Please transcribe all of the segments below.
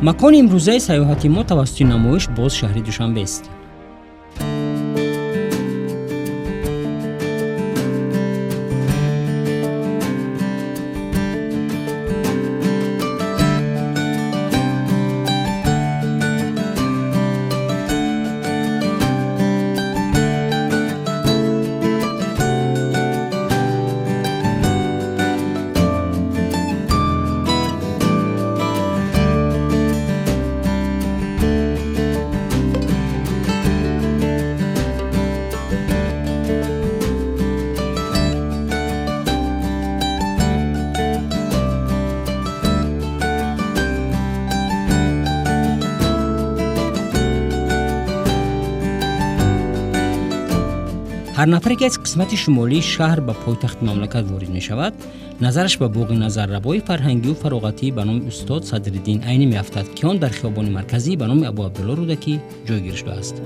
مکان امروزه سیاحتی ما توسط نمایش باز شهر دوشنبه است. هر نفر که از قسمت شمالی شهر به پایتخت مملکت وارد می شود، نظرش به باغ نظرربای فرهنگی و فراغتی به نام استاد سدرالدین عینی می افتد که آن در خیابان مرکزی به نام ابو عبدالله رودکی جای گرفته است.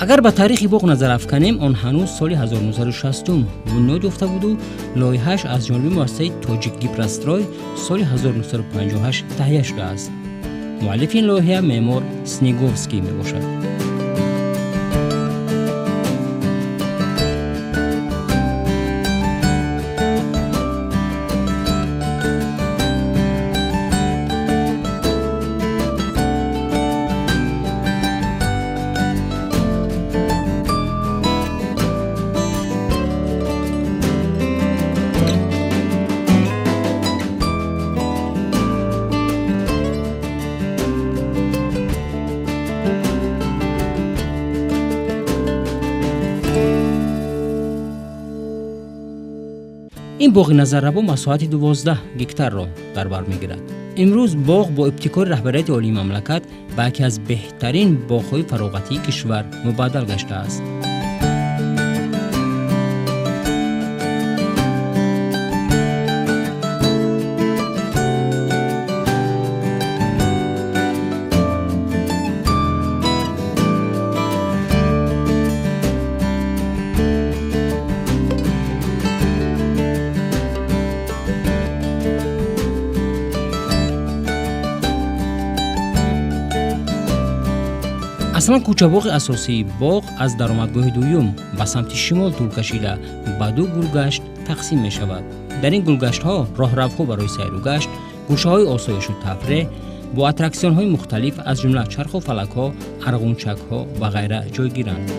اگر به تاریخ باغ نظر افکنیم، آن هنوز سال 1960 بنیاد یافته بود و لایحه‌اش از جانب مؤسسه تاجیک گیپرسترای سال 1958 تهیه شده است. مؤلف این لایحه معمار سنیگوفسکی می باشد. این باغ نظرربا مساحت 12 گکتار را در بر میگیرد. امروز باغ با ابتکار رهبریت عالی مملکت به یکی از بهترین باغ‌های فراغتی کشور مبادل گشته است. اصلا کوچه باغ اساسی باغ از درآمدگاه دوم به سمت شمال طول کشیده به دو گلگشت تقسیم می شود. در این گلگشت ها راهروها برای سیر و گشت، گوشه های آسایش و تفریح با اتراکسیون های مختلف از جمله چرخ و فلک ها، ارغنچک ها و غیره جای گیرند.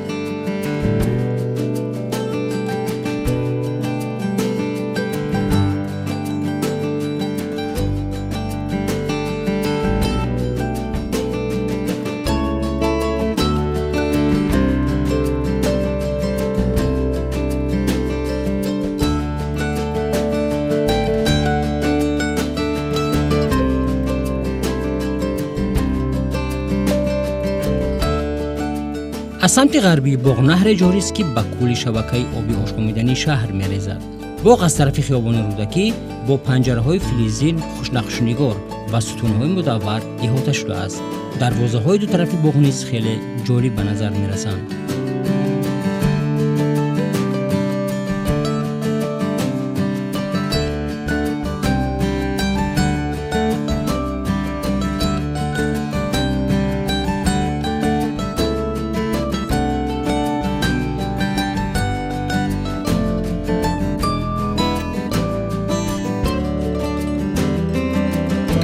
از سمت غربی باغ نهر جاری است که به کل شبکه آبی آشامیدنی شهر می‌ریزد. باغ از طرف خیابان رودکی با پنجره‌های فلزین خوشنقش‌نگار و ستون‌های مدور احاطه شده است. دروازه‌های دو طرف باغ نیز خیلی جالب به نظر می‌رسند.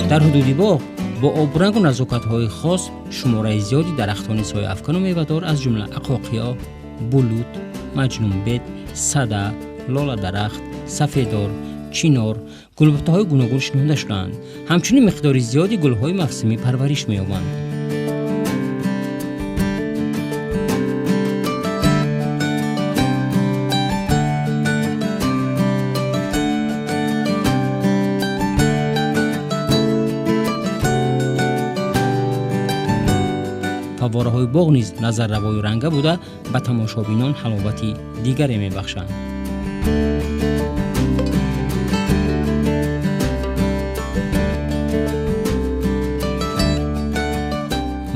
در حدود باغ با آبرنگ و نزاکت‌های خاص شماره زیادی درختان سایه افکن و میوه‌دار از جمله عقاقیا، بلوط، مجنون بید، صده، لاله درخت، سفیدار، چینار، گلبرگ‌های گوناگون شناخته شده‌اند. همچنین مقدار زیادی گل‌های موسمی پرورش می‌یابند. фаввораҳои боғ низ назарравою ранга буда ба тамошобинон ҳаловати дигаре мебахшанд.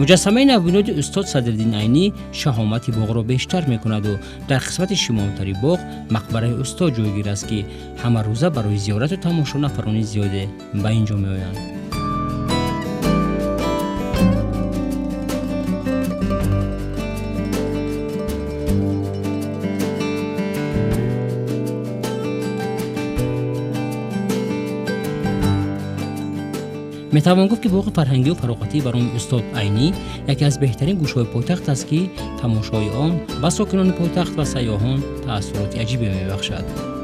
муҷассамаи навбуниёди устод Садриддин Айнӣ шаҳомати боғро бештар мекунаду дар қисмати шимолтари боғ мақбараи устод ҷойгир аст, ки ҳамарӯза барои зиёрату тамошо нафарони зиёде ба ин ҷо меоянд. метавон гуфт ки боғи фарҳангиву фароғатии барои устод Айнӣ яке аз беҳтарин гӯшаҳои пойтахт аст, ки тамошои он ба сокинони пойтахт ва сайёҳон таассуроти аҷибе мебахшад.